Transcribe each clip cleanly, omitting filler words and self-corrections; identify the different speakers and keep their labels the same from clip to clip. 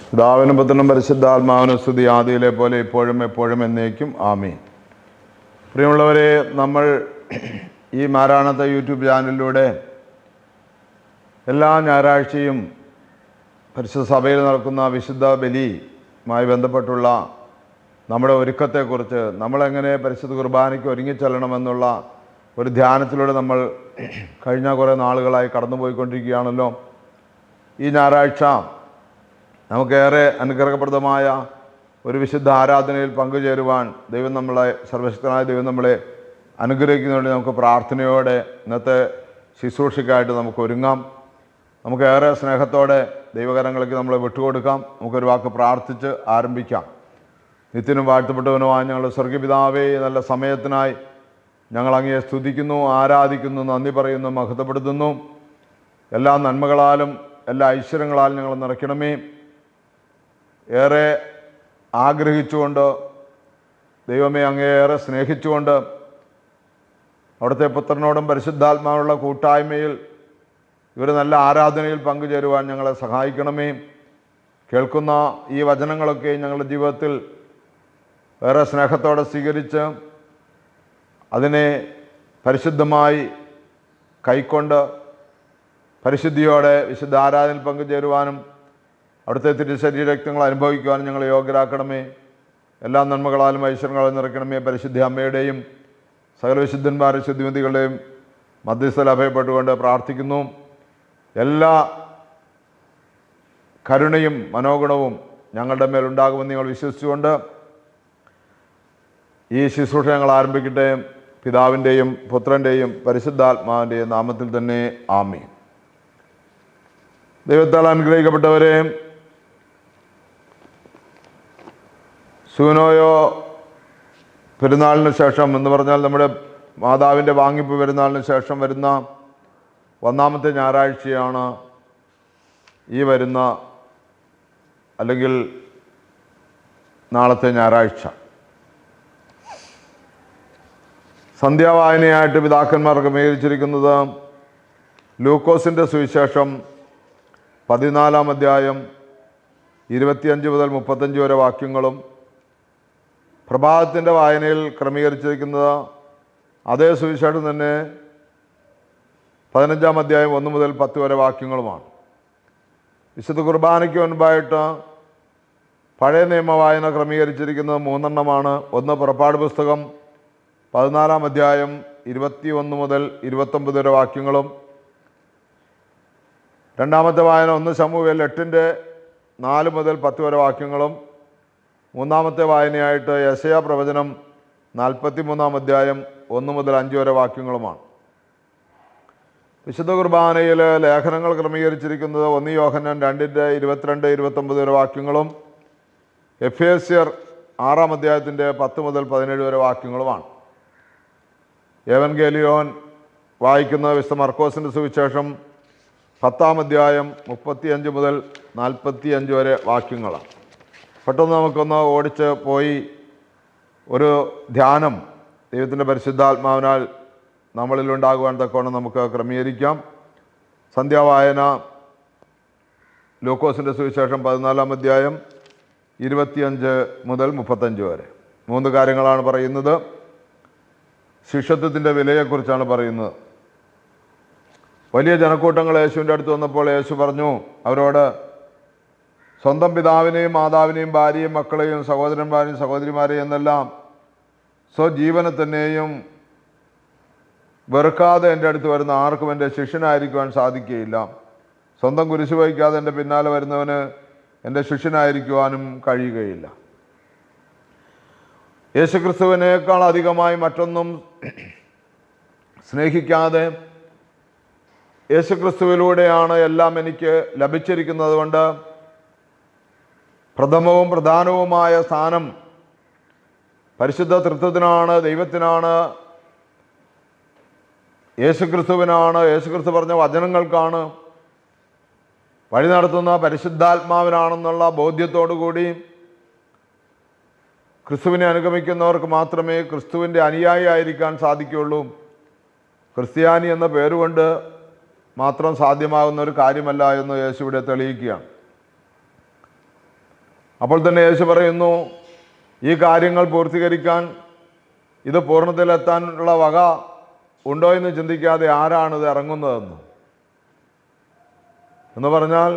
Speaker 1: പിതാവിനും പുത്രനും പരിശുദ്ധാത്മാവിനും സ്തുതി, ആദിയിലെ പോലെ ഇപ്പോഴും എപ്പോഴും എന്നേക്കും ആമേൻ. പ്രിയമുള്ളവരെ, നമ്മൾ ഈ മാരാണത്തെ യൂട്യൂബ് ചാനലിലൂടെ എല്ലാ ഞായറാഴ്ചയും പരിശുദ്ധ സഭയിൽ നടക്കുന്ന വിശുദ്ധ ബലിയുമായി ബന്ധപ്പെട്ടുള്ള നമ്മുടെ ഒരുക്കത്തെക്കുറിച്ച്, നമ്മളെങ്ങനെ പരിശുദ്ധ കുർബാനയ്ക്ക് ഒരുങ്ങിച്ചെല്ലണമെന്നുള്ള ഒരു ധ്യാനത്തിലൂടെ നമ്മൾ കഴിഞ്ഞ കുറേ നാളുകളായി കടന്നുപോയിക്കൊണ്ടിരിക്കുകയാണല്ലോ. ഈ ഞായറാഴ്ച നമുക്കേറെ അനുഗ്രഹപ്രദമായ ഒരു വിശുദ്ധ ആരാധനയിൽ പങ്കുചേരുവാൻ സർവശക്തനായ ദൈവം നമ്മളെ അനുഗ്രഹിക്കുന്നതുകൊണ്ട് നമുക്ക് പ്രാർത്ഥനയോടെ ഇന്നത്തെ ശുശ്രൂഷയ്ക്കായിട്ട് നമുക്ക് ഒരുങ്ങാം. നമുക്കേറെ സ്നേഹത്തോടെ ദൈവകരങ്ങൾക്ക് നമ്മളെ വിട്ടുകൊടുക്കാം. നമുക്കൊരു വാക്ക് പ്രാർത്ഥിച്ച് ആരംഭിക്കാം. നിത്യനും വാഴ്ത്തപ്പെട്ടവനുമായ ഞങ്ങളുടെ സ്വർഗപിതാവേ, നല്ല സമയത്തിനായി ഞങ്ങൾ അങ്ങയെ സ്തുതിക്കുന്നു, ആരാധിക്കുന്നു, നന്ദി പറയുന്നു, മഹത്വപ്പെടുത്തുന്നു. എല്ലാ നന്മകളാലും എല്ലാ ഐശ്വര്യങ്ങളാലും ഞങ്ങൾ നിറയ്ക്കണമേ. ഏറെ ആഗ്രഹിച്ചുകൊണ്ട്, ദൈവമേ അങ്ങേയേറെ സ്നേഹിച്ചുകൊണ്ട്, അവിടുത്തെ പുത്രനോടും പരിശുദ്ധാത്മാവുള്ള കൂട്ടായ്മയിൽ ഇവർ നല്ല ആരാധനയിൽ പങ്കുചേരുവാൻ ഞങ്ങളെ സഹായിക്കണമേ. കേൾക്കുന്ന ഈ വചനങ്ങളൊക്കെ ഞങ്ങളുടെ ജീവിതത്തിൽ ഏറെ സ്നേഹത്തോടെ സ്വീകരിച്ച് അതിനെ പരിശുദ്ധമായി കൈക്കൊണ്ട് പരിശുദ്ധിയോടെ വിശുദ്ധ ആരാധനയിൽ പങ്കുചേരുവാനും അവിടുത്തെ തിരുശരീരരക്തങ്ങൾ അനുഭവിക്കുവാനും ഞങ്ങളെ യോഗ്യരാക്കണമേ. എല്ലാ നന്മകളാലും ഐശ്വര്യങ്ങളാലും നിറയ്ക്കണമേ. പരിശുദ്ധ അമ്മയുടെയും സകല വിശുദ്ധന്മാരുടെ ശുദ്ധിമതികളുടെയും മധ്യസ്ഥൽ അഭയപ്പെട്ടുകൊണ്ട് പ്രാർത്ഥിക്കുന്നു. എല്ലാ കരുണയും മനോഗുണവും ഞങ്ങളുടെ മേലുണ്ടാകുമെന്ന് ഞങ്ങൾ വിശ്വസിച്ചുകൊണ്ട് ഈ ശുശ്രൂഷ ഞങ്ങൾ ആരംഭിക്കട്ടെ. പിതാവിൻ്റെയും പുത്രൻ്റെയും പരിശുദ്ധാത്മാവിൻ്റെയും നാമത്തിൽ തന്നെ ആമേൻ. ദൈവത്താൽ അനുഗ്രഹിക്കപ്പെട്ടവരെ, സൂനോയോ പെരുന്നാളിന് ശേഷം എന്ന് പറഞ്ഞാൽ നമ്മുടെ മാതാവിൻ്റെ വാങ്ങിപ്പ് പെരുന്നാളിന് ശേഷം വരുന്ന ഒന്നാമത്തെ ഞായറാഴ്ചയാണ് ഈ വരുന്ന, അല്ലെങ്കിൽ നാളത്തെ ഞായറാഴ്ച. സന്ധ്യാവായനയായിട്ട് പിതാക്കന്മാർ ക്രമീകരിച്ചിരിക്കുന്നത് ലൂക്കോസിൻ്റെ സുവിശേഷം 14 അധ്യായം 25 മുതൽ 35 വരെ വാക്യങ്ങളും, പ്രഭാതത്തിൻ്റെ വായനയിൽ ക്രമീകരിച്ചിരിക്കുന്നത് അതേ സുവിശേഷം തന്നെ 15 അധ്യായം 1 മുതൽ 10 വരെ വാക്യങ്ങളുമാണ്. വിശുദ്ധ കുർബാനയ്ക്ക് മുൻപായിട്ട് പഴയ നിയമ വായന ക്രമീകരിച്ചിരിക്കുന്നത് 3 എണ്ണമാണ്. ഒന്ന് പുറപ്പാട് പുസ്തകം 14 അധ്യായം 21 മുതൽ 29 വരെ വാക്യങ്ങളും, രണ്ടാമത്തെ വായന 1 ശമൂവേൽ 8:4 മുതൽ 10 വരെ വാക്യങ്ങളും, മൂന്നാമത്തെ വായനയായിട്ട് യെശയ്യാ പ്രവചനം 43 അധ്യായം 1 മുതൽ 5 വരെ വാക്യങ്ങളുമാണ്. വിശുദ്ധ കുർബാനയിൽ ലേഖനങ്ങൾ ക്രമീകരിച്ചിരിക്കുന്നത് 1 യോഹന്നാൻ 2:22-29 വരെ വാക്യങ്ങളും, എഫേസ്യർ 6 അധ്യായത്തിൻ്റെ 10 മുതൽ 17 വരെ വാക്യങ്ങളുമാണ്. ഏവൻഗേലിയോൻ വായിക്കുന്ന വിശുദ്ധ മർക്കോസിൻ്റെ സുവിശേഷം 10 അധ്യായം 35 മുതൽ 45 വരെ വാക്യങ്ങളാണ്. പെട്ടെന്ന് നമുക്കൊന്ന് ഓടിച്ച് പോയി ഒരു ധ്യാനം ദൈവത്തിൻ്റെ പരിശുദ്ധാത്മാവിനാൽ നമ്മളിലുണ്ടാകുവാൻ തക്കവണ്ണം നമുക്ക് ക്രമീകരിക്കാം. സന്ധ്യാവായന ലൂക്കോസിൻ്റെ സുവിശേഷം 14 അധ്യായം 25 മുതൽ 35 വരെ 3 കാര്യങ്ങളാണ് പറയുന്നത്. ശിഷ്യത്വത്തിൻ്റെ വിലയെക്കുറിച്ചാണ് പറയുന്നത്. വലിയ ജനക്കൂട്ടങ്ങൾ യേശുവിൻ്റെ അടുത്ത് വന്നപ്പോൾ യേശു പറഞ്ഞു അവരോട്, സ്വന്തം പിതാവിനെയും മാതാവിനെയും ഭാര്യയും മക്കളെയും സഹോദരന്മാരെയും സഹോദരിമാരെയും എന്നെല്ലാം സ്വജീവനെ തന്നെയും വെറുക്കാതെ എൻ്റെ അടുത്ത് വരുന്ന ആർക്കും എൻ്റെ ശിഷ്യനായിരിക്കുവാൻ സാധിക്കുകയില്ല. സ്വന്തം കുരിശ് വഹിക്കാതെ എൻ്റെ പിന്നാലെ വരുന്നവന് എൻ്റെ ശിഷ്യനായിരിക്കുവാനും കഴിയുകയില്ല. യേശുക്രിസ്തുവിനേക്കാൾ അധികമായി മറ്റൊന്നും സ്നേഹിക്കാതെ യേശുക്രിസ്തുവിലൂടെയാണ് എല്ലാം എനിക്ക് ലഭിച്ചിരിക്കുന്നത് കൊണ്ട് പ്രഥമവും പ്രധാനവുമായ സ്ഥാനം പരിശുദ്ധ തൃത്വത്തിനാണ്, ദൈവത്തിനാണ്, യേശുക്രിസ്തുവിനാണ്. യേശുക്രിസ്തു പറഞ്ഞ വചനങ്ങൾക്കാണ്, വഴി നടത്തുന്ന പരിശുദ്ധാത്മാവിനാണെന്നുള്ള ബോധ്യത്തോടു കൂടി ക്രിസ്തുവിനെ അനുഗമിക്കുന്നവർക്ക് മാത്രമേ ക്രിസ്തുവിൻ്റെ അനുയായി ആയിരിക്കാൻ സാധിക്കുകയുള്ളൂ. ക്രിസ്ത്യാനി എന്ന പേരുകൊണ്ട് മാത്രം സാധ്യമാകുന്ന ഒരു കാര്യമല്ല എന്ന് യേശു ഇവിടെ തെളിയിക്കുകയാണ്. അപ്പോൾ തന്നെ യേശു പറയുന്നു, ഈ കാര്യങ്ങൾ പൂർത്തീകരിക്കാൻ, ഇത് പൂർണ്ണതയിലെത്താനുള്ള വക ഉണ്ടോ എന്ന് ചിന്തിക്കാതെ ആരാണിത് ഇറങ്ങുന്നതെന്ന്. എന്ന് പറഞ്ഞാൽ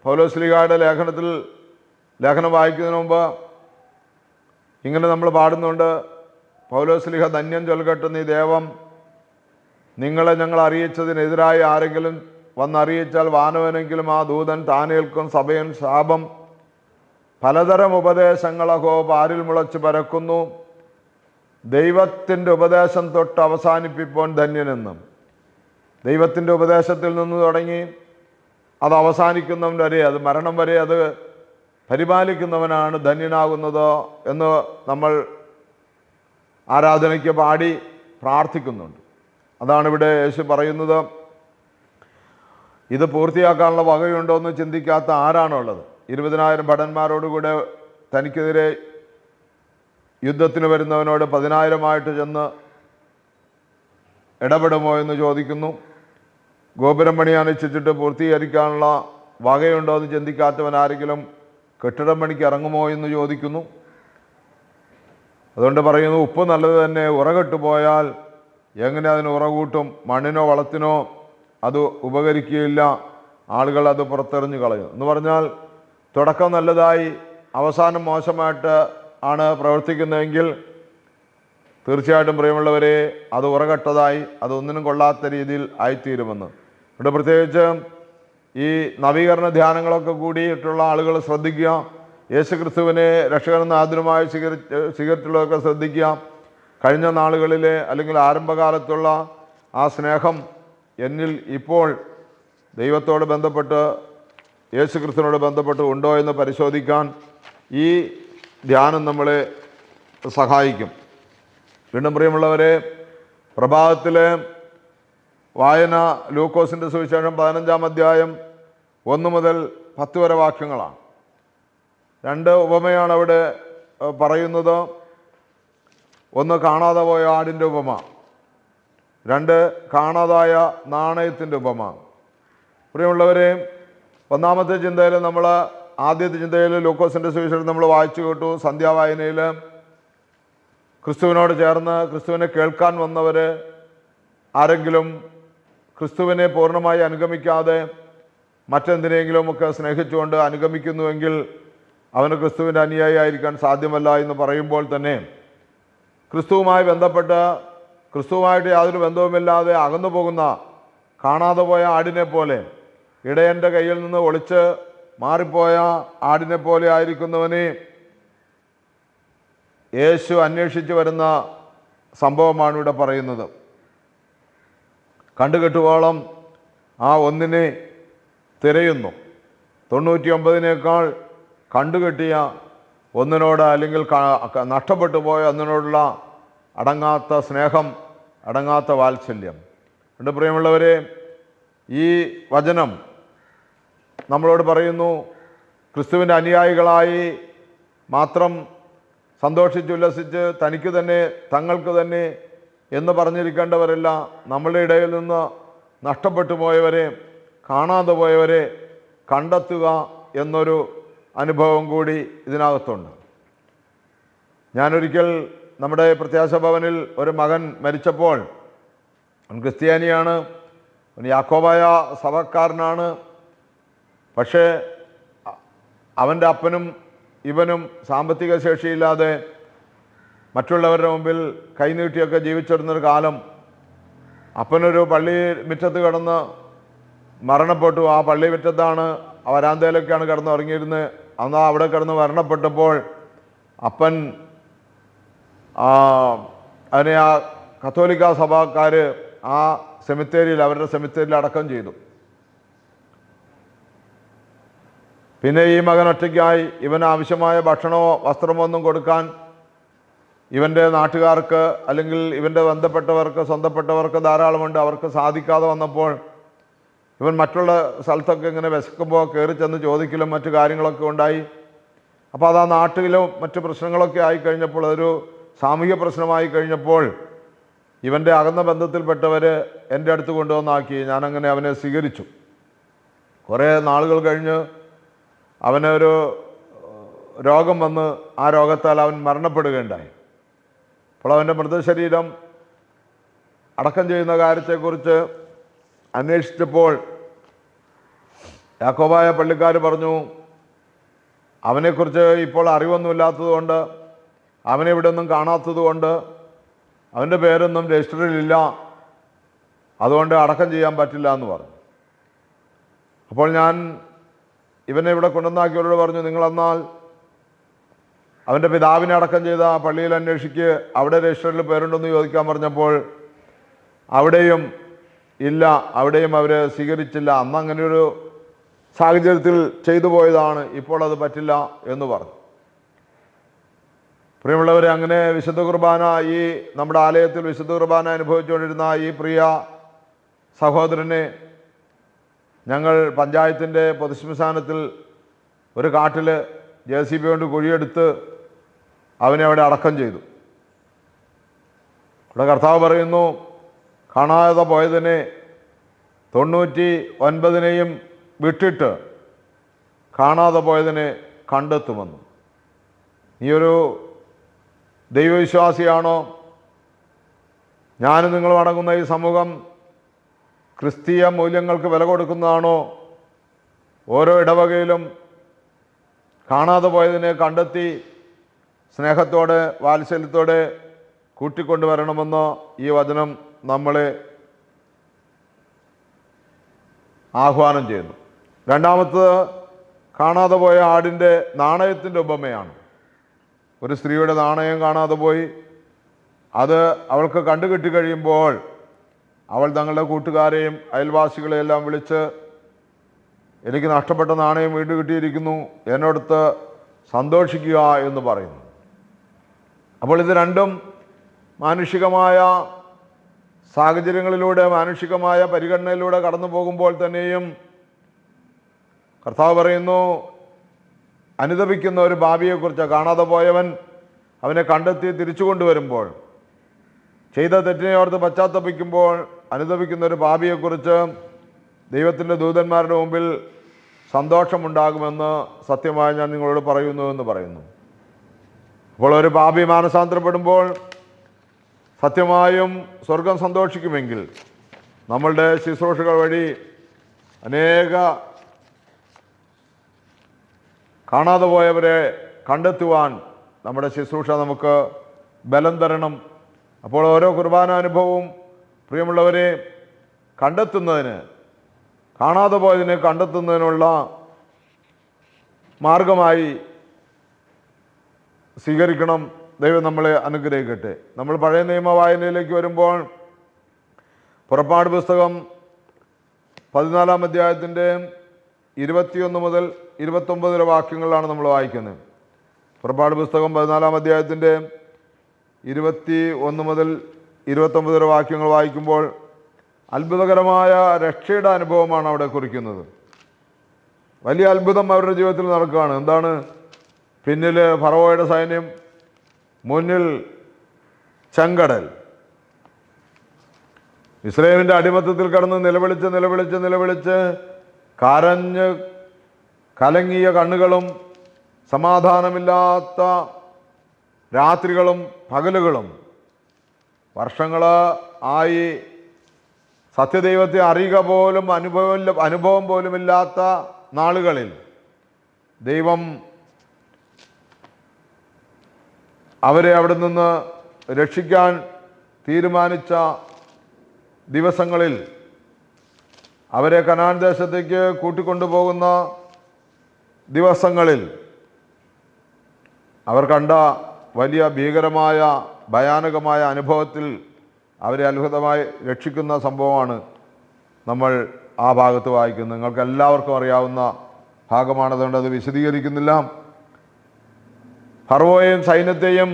Speaker 1: പൗലോസ്ലീഹായുടെ ലേഖനം വായിക്കുന്നതിന് മുമ്പ് ഇങ്ങനെ നമ്മൾ പാടുന്നുണ്ട്, പൗലോസ്ലീഹ ധന്യം ചൊൽകട്ടെ നീ ദേവം, നിങ്ങളെ ഞങ്ങൾ അറിയിച്ചതിനെതിരായി ആരെങ്കിലും വന്നറിയിച്ചാൽ വാനവനെങ്കിലും ആ ദൂതൻ താനേൽക്കും സഭയൻ ശാപം. പലതരം ഉപദേശങ്ങളഹോ പാരിൽ മുളച്ച് പരക്കുന്നു, ദൈവത്തിൻ്റെ ഉപദേശം തൊട്ട് അവസാനിപ്പിപ്പോൾ ധന്യനെന്നും. ദൈവത്തിൻ്റെ ഉപദേശത്തിൽ നിന്ന് തുടങ്ങി അത് അവസാനിക്കുന്നവൻ വരെ, അത് മരണം വരെ അത് പരിപാലിക്കുന്നവനാണ് ധന്യനാകുന്നത് എന്ന് നമ്മൾ ആരാധനയ്ക്ക് പാടി പ്രാർത്ഥിക്കുന്നുണ്ട്. അതാണ് ഇവിടെ യേശു പറയുന്നത്. ഇത് പൂർത്തിയാക്കാനുള്ള വകയുണ്ടോ എന്ന് ചിന്തിക്കാത്ത ആരാണുള്ളത്? 20,000 ഭടന്മാരോടുകൂടെ തനിക്കെതിരെ യുദ്ധത്തിന് വരുന്നവനോട് 10,000 ചെന്ന് ഇടപെടുമോ എന്ന് ചോദിക്കുന്നു. ഗോപുരം പണിയാൻ ഇച്ഛിച്ചിട്ട് പൂർത്തീകരിക്കാനുള്ള വകയുണ്ടോ എന്ന് ചിന്തിക്കാത്തവൻ ആരെങ്കിലും കെട്ടിടം പണിക്ക് ഇറങ്ങുമോ എന്ന് ചോദിക്കുന്നു. അതുകൊണ്ട് പറയുന്നു, ഉപ്പ് നല്ലത് തന്നെ, ഉറകെട്ടു പോയാൽ എങ്ങനെ അതിന് ഉറ കൂട്ടും? മണ്ണിനോ വളത്തിനോ അത് ഉപകരിക്കുകയില്ല, ആളുകൾ അത് പുറത്തെറിഞ്ഞു കളയും. എന്ന് പറഞ്ഞാൽ തുടക്കം നല്ലതായി അവസാനം മോശമായിട്ട് ആണ് പ്രവർത്തിക്കുന്നതെങ്കിൽ തീർച്ചയായിട്ടും പ്രിയമുള്ളവരെ അത് ഉറകെട്ടതായി, അതൊന്നിനും കൊള്ളാത്ത രീതിയിൽ ആയിത്തീരുമെന്ന്. ഇവിടെ പ്രത്യേകിച്ച് ഈ നവീകരണ ധ്യാനങ്ങളൊക്കെ കൂടിയിട്ടുള്ള ആളുകൾ ശ്രദ്ധിക്കുക. യേശുക്രിസ്തുവിനെ രക്ഷകനെന്ന ആദ്യമായി സ്വീകരിച്ചുള്ളതൊക്കെ ശ്രദ്ധിക്കുക. കഴിഞ്ഞ നാളുകളിലെ അല്ലെങ്കിൽ ആരംഭകാലത്തുള്ള ആ സ്നേഹം എന്നിൽ ഇപ്പോൾ ദൈവത്തോട് ബന്ധപ്പെട്ട് യേശുക്രിസ്തുവിനോട് ബന്ധപ്പെട്ട് ഉണ്ടോ എന്ന് പരിശോധിക്കാൻ ഈ ധ്യാനം നമ്മളെ സഹായിക്കും. വീണ്ടും പ്രിയമുള്ളവരെ, പ്രഭാതത്തിലെ വായന ലൂക്കോസിൻ്റെ സുവിശേഷം 15-ാം അധ്യായം 1 മുതൽ 10 വരെ വാക്യങ്ങളാണ്. 2 ഉപമയാണ് അവിടെ പറയുന്നത്. ഒന്ന് കാണാതെ പോയ ആടിൻ്റെ ഉപമ, 2 കാണാതായ നാണയത്തിൻ്റെ ഉപമ. പ്രിയമുള്ളവരെ, ഒന്നാമത്തെ ചിന്തയിൽ ആദ്യത്തെ ചിന്തയിൽ ലൂക്കോസിൻ്റെ സുവിശേഷം നമ്മൾ വായിച്ചു കേട്ടു. സന്ധ്യാവായനയിൽ ക്രിസ്തുവിനോട് ചേർന്ന് ക്രിസ്തുവിനെ കേൾക്കാൻ വന്നവർ ആരെങ്കിലും ക്രിസ്തുവിനെ പൂർണ്ണമായി അനുഗമിക്കാതെ മറ്റെന്തിനെങ്കിലുമൊക്കെ സ്നേഹിച്ചുകൊണ്ട് അനുഗമിക്കുന്നുവെങ്കിൽ അവന് ക്രിസ്തുവിൻ്റെ അനുയായി ആയിരിക്കാൻ സാധ്യമല്ല എന്ന് പറയുമ്പോൾ തന്നെ ക്രിസ്തുവുമായി ബന്ധപ്പെട്ട് ക്രിസ്തുവുമായിട്ട് യാതൊരു ബന്ധവുമില്ലാതെ അകന്നു പോകുന്ന കാണാതെ പോയ ആടിനെ പോലെ, ഇടയൻ്റെ കയ്യിൽ നിന്ന് ഒളിച്ച് മാറിപ്പോയ ആടിനെ പോലെ ആയിരിക്കുന്നവനെ യേശു അന്വേഷിച്ച് വരുന്ന സംഭവമാണ് ഇവിടെ പറയുന്നത്. കണ്ടുകെട്ടുവോളം ആ ഒന്നിനെ തിരയുന്നു. 99-നേക്കാൾ കണ്ടുകെട്ടിയ ഒന്നിനോട്, അല്ലെങ്കിൽ നഷ്ടപ്പെട്ടു പോയ ഒന്നിനോടുള്ള അടങ്ങാത്ത സ്നേഹം, അടങ്ങാത്ത വാത്സല്യം. എൻ്റെ പ്രിയമുള്ളവരെ, ഈ വചനം നമ്മളോട് പറയുന്നു, ക്രിസ്തുവിൻ്റെ അനുയായികളായി മാത്രം സന്തോഷിച്ചുല്ലസിച്ച് തനിക്ക് തന്നെ തങ്ങൾക്ക് തന്നെ എന്ന് പറഞ്ഞിരിക്കേണ്ടവരല്ല, നമ്മളുടെ ഇടയിൽ നിന്ന് നഷ്ടപ്പെട്ടു പോയവരെ, കാണാതെ പോയവരെ കണ്ടെത്തുക എന്നൊരു അനുഭവം കൂടി ഇതിനകത്തുണ്ട്. ഞാനൊരിക്കൽ നമ്മുടെ പ്രത്യാശ ഭവനിൽ ഒരു മകൻ മരിച്ചപ്പോൾ, അവൻ ക്രിസ്ത്യാനിയാണ്, അവൻ യാക്കോബായ സഭക്കാരനാണ്. പക്ഷേ അവൻ്റെ അപ്പനും ഇവനും സാമ്പത്തിക ശേഷിയില്ലാതെ മറ്റുള്ളവരുടെ മുമ്പിൽ കൈനീട്ടിയൊക്കെ ജീവിച്ചിരുന്നൊരു കാലം. അപ്പനൊരു പള്ളി മുറ്റത്ത് കിടന്ന് മരണപ്പെട്ടു. ആ പള്ളി മുറ്റത്താണ്, വരാന്തയിലൊക്കെയാണ് കിടന്ന് ഉറങ്ങിയിരുന്നത്. അന്ന് അവിടെ കിടന്ന് മരണപ്പെട്ടപ്പോൾ അപ്പൻ അതിനെ ആ കത്തോലിക്ക സഭക്കാർ ആ സെമിത്തേരിയിൽ, അവരുടെ സെമിത്തേരിയിൽ അടക്കം ചെയ്തു. പിന്നെ ഈ മകൻ ഒറ്റയ്ക്കായി. ഇവന് ആവശ്യമായ ഭക്ഷണമോ വസ്ത്രമോ ഒന്നും കൊടുക്കാൻ ഇവൻ്റെ നാട്ടുകാർക്ക് അല്ലെങ്കിൽ ഇവൻ്റെ ബന്ധപ്പെട്ടവർക്ക്, സ്വന്തപ്പെട്ടവർക്ക് ധാരാളമുണ്ട്. അവർക്ക് സാധിക്കാതെ വന്നപ്പോൾ ഇവൻ മറ്റുള്ള സ്ഥലത്തൊക്കെ ഇങ്ങനെ വിശക്കുമ്പോൾ കയറി ചെന്ന് ചോദിക്കലും മറ്റു കാര്യങ്ങളൊക്കെ ഉണ്ടായി. അപ്പോൾ അത് ആ നാട്ടിലും മറ്റു പ്രശ്നങ്ങളൊക്കെ ആയിക്കഴിഞ്ഞപ്പോൾ, അതൊരു സാമൂഹ്യ പ്രശ്നമായി കഴിഞ്ഞപ്പോൾ ഇവൻ്റെ അകന്ന ബന്ധത്തിൽപ്പെട്ടവർ എൻ്റെ അടുത്ത് കൊണ്ടുവന്നാക്കി. ഞാനങ്ങനെ അവനെ സ്വീകരിച്ചു. കുറേ നാളുകൾ കഴിഞ്ഞ് അവനൊരു രോഗം വന്ന് ആ രോഗത്താൽ അവൻ മരണപ്പെടുകയുണ്ടായി. അപ്പോൾ അവൻ്റെ മൃതശരീരം അടക്കം ചെയ്യുന്ന കാര്യത്തെക്കുറിച്ച് അന്വേഷിച്ചപ്പോൾ യാക്കോബായ പള്ളിക്കാർ പറഞ്ഞു, അവനെക്കുറിച്ച് ഇപ്പോൾ അറിവൊന്നുമില്ലാത്തതുകൊണ്ട്, അവനെ ഇവിടെ ഒന്നും കാണാത്തതുകൊണ്ട്, അവൻ്റെ പേരൊന്നും രജിസ്റ്ററിലില്ല, അതുകൊണ്ട് അടക്കം ചെയ്യാൻ പറ്റില്ല എന്ന് പറഞ്ഞു. അപ്പോൾ ഞാൻ ഇവനെ ഇവിടെ കൊണ്ടുവന്നാക്കിയവരോട് പറഞ്ഞു, നിങ്ങളെന്നാൽ അവൻ്റെ പിതാവിനെ അടക്കം ചെയ്ത പള്ളിയിൽ അന്വേഷിക്ക്, അവിടെ രജിസ്റ്ററിൽ പേരുണ്ടെന്ന് ചോദിക്കാൻ പറഞ്ഞപ്പോൾ അവിടെയും ഇല്ല, അവിടെയും അവർ സ്വീകരിച്ചില്ല. അന്ന് അങ്ങനെ ഒരു സാഹചര്യത്തിൽ ചെയ്തു പോയതാണ്, ഇപ്പോൾ അത് പറ്റില്ല എന്ന് പറഞ്ഞു. പ്രിയമുള്ളവരെ, അങ്ങനെ വിശുദ്ധ കുർബാന, ഈ നമ്മുടെ ആലയത്തിൽ വിശുദ്ധ കുർബാന അനുഭവിച്ചുകൊണ്ടിരുന്ന ഈ പ്രിയ സഹോദരനെ ഞങ്ങൾ പഞ്ചായത്തിൻ്റെ പൊതുശ്മശാനത്തിൽ ഒരു കാട്ടിൽ JCB കൊണ്ട് കുഴിയെടുത്ത് അവനെ അവിടെ അടക്കം ചെയ്തു. ഇവിടെ കർത്താവ് പറയുന്നു, കാണാതെ പോയതിനെ 99 വിട്ടിട്ട് കാണാതെ പോയതിനെ കണ്ടെത്തുമെന്ന്. നീ ഒരു ദൈവവിശ്വാസിയാണോ? ഞാനും നിങ്ങളും അടങ്ങുന്ന ഈ സമൂഹം ക്രിസ്തീയ മൂല്യങ്ങൾക്ക് വില കൊടുക്കുന്നതാണോ? ഓരോ ഇടവകയിലും കാണാതെ പോയതിനെ കണ്ടെത്തി സ്നേഹത്തോടെ വാത്സല്യത്തോടെ കൂട്ടിക്കൊണ്ടുവരണമെന്ന് ഈ വചനം നമ്മളെ ആഹ്വാനം ചെയ്യുന്നു. രണ്ടാമത്തത്, കാണാതെ പോയ ആടിൻ്റെ നാണയത്തിൻ്റെ ഉപമയാണ്. ഒരു സ്ത്രീയുടെ നാണയം കാണാതെ പോയി. അത് അവൾക്ക് കണ്ടുകിട്ടി കഴിയുമ്പോൾ അവൾ തങ്ങളുടെ കൂട്ടുകാരെയും അയൽവാസികളെയും എല്ലാം വിളിച്ച്, എനിക്ക് നഷ്ടപ്പെട്ട നാണയം വീണ്ടും കിട്ടിയിരിക്കുന്നു, എന്നോടത്ത് സന്തോഷിക്കുക എന്ന് പറയുന്നു. അപ്പോൾ ഇത് രണ്ടും മാനുഷികമായ സാഹചര്യങ്ങളിലൂടെ, മാനുഷികമായ പരിഗണനയിലൂടെ കടന്നു പോകുമ്പോൾ തന്നെയും കർത്താവ് പറയുന്നു, അനുതപിക്കുന്ന ഒരു ഭാവിയെക്കുറിച്ച്. കാണാതെ പോയവൻ അവനെ കണ്ടെത്തി തിരിച്ചു കൊണ്ടുവരുമ്പോൾ, ചെയ്ത തെറ്റിനെ ഓർത്ത് പശ്ചാത്തപിക്കുമ്പോൾ അനുതപിക്കുന്ന ഒരു ഭാവിയെക്കുറിച്ച് ദൈവത്തിൻ്റെ ദൂതന്മാരുടെ മുമ്പിൽ സന്തോഷമുണ്ടാകുമെന്ന് സത്യമായി ഞാൻ നിങ്ങളോട് പറയുന്നു എന്ന് പറയുന്നു. അപ്പോൾ ഒരു പാപി മാനസാന്തരപ്പെടുമ്പോൾ സത്യമായും സ്വർഗം സന്തോഷിക്കുമെങ്കിൽ നമ്മളുടെ ശുശ്രൂഷകൾ വഴി അനേക കാണാതെ പോയവരെ കണ്ടെത്തുവാൻ നമ്മുടെ ശുശ്രൂഷ നമുക്ക് ബലം തരണം. അപ്പോൾ ഓരോ കുർബാന അനുഭവവും പ്രിയമുള്ളവരെ കണ്ടെത്തുന്നതിന്, കാണാതെ പോയതിനെ കണ്ടെത്തുന്നതിനുള്ള മാർഗമായി സ്വീകരിക്കണം. ദൈവം നമ്മളെ അനുഗ്രഹിക്കട്ടെ. നമ്മൾ പഴയ നിയമ വായനയിലേക്ക് വരുമ്പോൾ പുറപ്പാട് പുസ്തകം 14-ാം അധ്യായത്തിൻ്റെ 21 മുതൽ 29 വാക്യങ്ങളിലാണ് നമ്മൾ വായിക്കുന്നത്. പുറപ്പാട് പുസ്തകം 14-ാം അധ്യായത്തിൻ്റെ 21 മുതൽ 29 വാക്യങ്ങൾ വായിക്കുമ്പോൾ അത്ഭുതകരമായ രക്ഷയുടെ അനുഭവമാണ് അവിടെ കുറിക്കുന്നത്. വലിയ അത്ഭുതം അവരുടെ ജീവിതത്തിൽ നടക്കുകയാണ്. എന്താണ്? പിന്നിൽ ഫറവോയുടെ സൈന്യം, മുന്നിൽ ചെങ്കടൽ. ഇസ്രായേലിൻ്റെ അടിമത്തത്തിൽ കടന്ന് നിലവിളിച്ച് കരഞ്ഞ് കലങ്ങിയ കണ്ണുകളും സമാധാനമില്ലാത്ത രാത്രികളും പകലുകളും വർഷങ്ങൾ ആയി സത്യദൈവത്തെ അറിയുക പോലും അനുഭവം പോലുമില്ലാത്ത നാളുകളിൽ ദൈവം അവരെ അവിടെ നിന്ന് രക്ഷിക്കാൻ തീരുമാനിച്ച ദിവസങ്ങളിൽ, അവരെ കനാൻ ദേശത്തേക്ക് കൂട്ടിക്കൊണ്ടുപോകുന്ന ദിവസങ്ങളിൽ അവർ കണ്ട വലിയ ഭീകരമായ ഭയാനകമായ അനുഭവത്തിൽ അവരെ അത്ഭുതമായി രക്ഷിക്കുന്ന സംഭവമാണ് നമ്മൾ ആ ഭാഗത്ത് വായിക്കുന്നത്. നിങ്ങൾക്ക് എല്ലാവർക്കും അറിയാവുന്ന ഭാഗമാണ്, അതുകൊണ്ട് അത് വിശദീകരിക്കുന്നില്ല. ഫറവോയെയും സൈന്യത്തെയും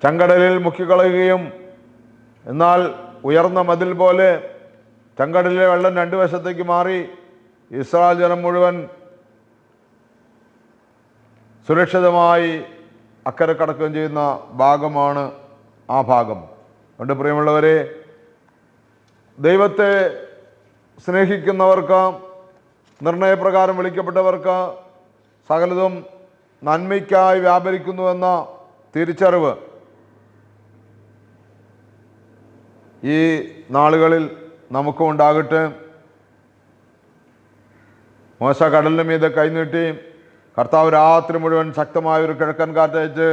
Speaker 1: ചെങ്കടലിൽ മുക്കിക്കളയുകയും, എന്നാൽ ഉയർന്ന മതിൽ പോലെ ചെങ്കടലിലെ വെള്ളം 2 വശത്തേക്ക് മാറി ഇസ്രായേൽ ജനം മുഴുവൻ സുരക്ഷിതമായി അക്കരെ കടക്കുകയും ചെയ്യുന്ന ഭാഗമാണ് ആ ഭാഗം. അതുകൊണ്ട് പ്രിയമുള്ളവരെ, ദൈവത്തെ സ്നേഹിക്കുന്നവർക്ക്, നിർണയപ്രകാരം വിളിക്കപ്പെട്ടവർക്ക് സകലതും നന്മയ്ക്കായി വ്യാപരിക്കുന്നുവെന്ന തിരിച്ചറിവ് ഈ നാളുകളിൽ നമുക്കും ഉണ്ടാകട്ടെ. മോശ കടലിന് മീതെ കൈനീട്ടി കർത്താവ് രാത്രി മുഴുവൻ ശക്തമായൊരു കിഴക്കൻ കാറ്റയച്ച്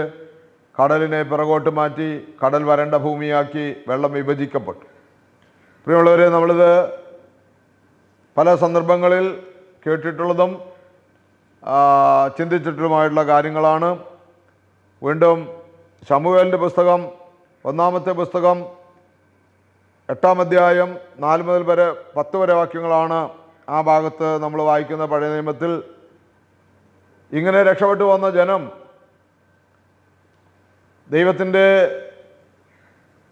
Speaker 1: കടലിനെ പിറകോട്ട് മാറ്റി കടൽ വരണ്ട ഭൂമിയാക്കി വെള്ളം വിഭജിക്കപ്പെട്ടു. പ്രിയമുള്ളവരെ, നമ്മളിത് പല സന്ദർഭങ്ങളിൽ കേട്ടിട്ടുള്ളതും ചിന്തിച്ചിട്ടുള്ളതുമായിട്ടുള്ള കാര്യങ്ങളാണ്. വീണ്ടും ശമൂവേലിൻ്റെ പുസ്തകം 1-ാമത്തെ പുസ്തകം 8-ാം അധ്യായം 4 മുതൽ 10 വരെ വാക്യങ്ങളാണ് ആ ഭാഗത്ത് നമ്മൾ വായിക്കുന്ന പഴയ നിയമത്തിൽ. ഇങ്ങനെ രക്ഷപ്പെട്ടു വന്ന ജനം ദൈവത്തിൻ്റെ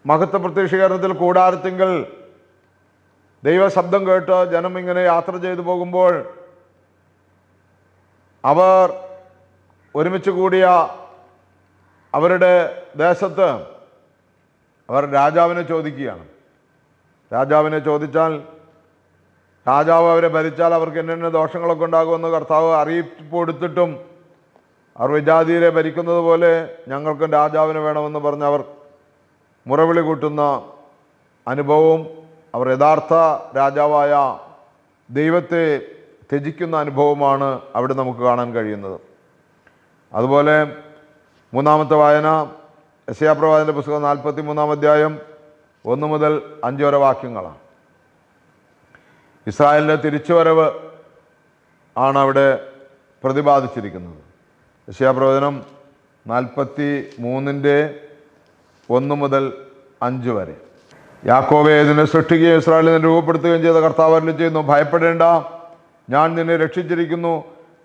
Speaker 1: മഹത്വ പ്രത്യക്ഷീകരണത്തിൽ കൂടാരത്തിങ്കൽ ദൈവശബ്ദം കേട്ട് ജനം ഇങ്ങനെ യാത്ര ചെയ്തു പോകുമ്പോൾ അവർ ഒരുമിച്ച് കൂടിയ അവരുടെ ദേശത്ത് അവർ രാജാവിനെ ചോദിക്കുകയാണ്. രാജാവിനെ ചോദിച്ചാൽ രാജാവ് അവരെ ഭരിച്ചാൽ അവർക്ക് എന്നെ ദോഷങ്ങളൊക്കെ ഉണ്ടാകുമെന്ന് കർത്താവ് അറിയിപ്പ് കൊടുത്തിട്ടും അവർ വിജാതിയെ ഭരിക്കുന്നത് പോലെ ഞങ്ങൾക്കും രാജാവിന് വേണമെന്ന് പറഞ്ഞ് അവർ മുറവിളി കൂട്ടുന്ന അനുഭവവും അവർ യഥാർത്ഥ രാജാവായ ദൈവത്തെ ത്യജിക്കുന്ന അനുഭവമാണ് അവിടെ നമുക്ക് കാണാൻ കഴിയുന്നത്. അതുപോലെ 3-ാമത്തെ വായന യെശയ്യാപ്രവാചകന്റെ പുസ്തകം 43-ാം അധ്യായം 1 മുതൽ 5 വരെ വാക്യങ്ങളാണ്. ഇസ്രായേലിൻ്റെ തിരിച്ചുവരവ് ആണ് അവിടെ പ്രതിപാദിച്ചിരിക്കുന്നത്. യെശയ്യാപ്രവചനം 43-ന്റെ 1 മുതൽ 5 വരെ. യാക്കോബേ, നിന്നെ സൃഷ്ടിക്കുകയും ഇസ്രായേലിനെ രൂപപ്പെടുത്തുകയും ചെയ്ത കർത്താവ് അരുളിച്ചെയ്യുന്നു, ഭയപ്പെടേണ്ട, ഞാൻ നിന്നെ രക്ഷിച്ചിരിക്കുന്നു,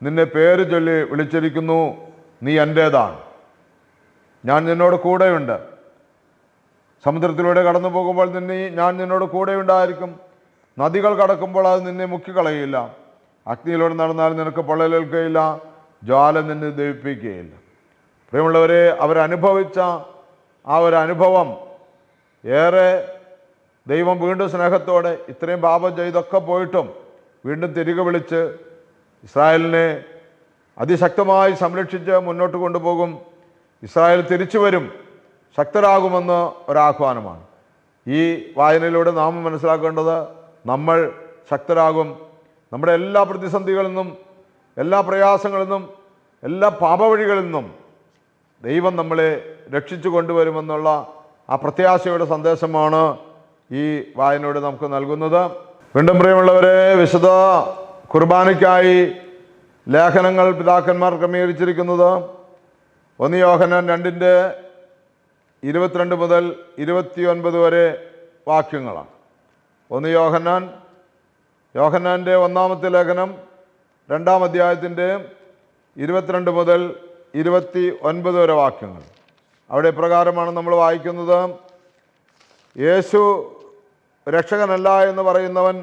Speaker 1: നിന്നെ പേര് ചൊല്ലി വിളിച്ചിരിക്കുന്നു, നീ എൻ്റേതാണ്, ഞാൻ നിന്നോട് കൂടെയുണ്ട്. സമുദ്രത്തിലൂടെ കടന്നു പോകുമ്പോൾ ഞാൻ നിന്നോട് കൂടെയുണ്ടായിരിക്കും. നദികൾ കടക്കുമ്പോൾ അത് നിന്നെ മുക്കിക്കളയില്ല. അഗ്നിയിലൂടെ നടന്നാൽ നിനക്ക് പൊള്ളലേൽക്കുകയില്ല, ജ്വാല നിന്നെ ദഹിപ്പിക്കുകയില്ല. പ്രിയമുള്ളവരെ, അവരനുഭവിച്ച ആ ഒരു അനുഭവം ഏറെ ദൈവം വീണ്ടും സ്നേഹത്തോടെ ഇത്രയും പാപം ചെയ്തൊക്കെ പോയിട്ടും വീണ്ടും തിരികെ വിളിച്ച് ഇസ്രായേലിനെ അതിശക്തമായി സംരക്ഷിച്ച് മുന്നോട്ട് കൊണ്ടുപോകും. ഇസ്രായേൽ തിരിച്ചു വരും, ശക്തരാകുമെന്ന് ഒരാഹ്വാനമാണ്. ഈ വായനയിലൂടെ നാം മനസ്സിലാക്കേണ്ടത് നമ്മൾ ശക്തരാകും. നമ്മുടെ എല്ലാ പ്രതിസന്ധികളിൽ നിന്നും, എല്ലാ പ്രയാസങ്ങളിൽ നിന്നും, എല്ലാ പാപവഴികളിൽ നിന്നും ദൈവം നമ്മളെ രക്ഷിച്ചു കൊണ്ടുവരുമെന്നുള്ള ആ പ്രത്യാശയുടെ സന്ദേശമാണ് ഈ വായനയോട് നമുക്ക് നൽകുന്നത്. വീണ്ടും പ്രിയമുള്ളവരെ, വിശുദ്ധ കുർബാനയ്ക്കായി ലേഖനങ്ങൾ പിതാക്കന്മാർ ക്രമീകരിച്ചിരിക്കുന്നത് 1 യോഹന്നാൻ 2-ന്റെ 22 മുതൽ 29 വരെ വാക്യങ്ങളാണ്. 1 യോഹന്നാൻ്റെ 1-ാമത്തെ ലേഖനം 2-ാം അധ്യായത്തിൻ്റെ 22 മുതൽ 29 വരെ വാക്യങ്ങൾ. അവിടെ പ്രകാരമാണ് നമ്മൾ വായിക്കുന്നത്. യേശു രക്ഷകനല്ല എന്ന് പറയുന്നവൻ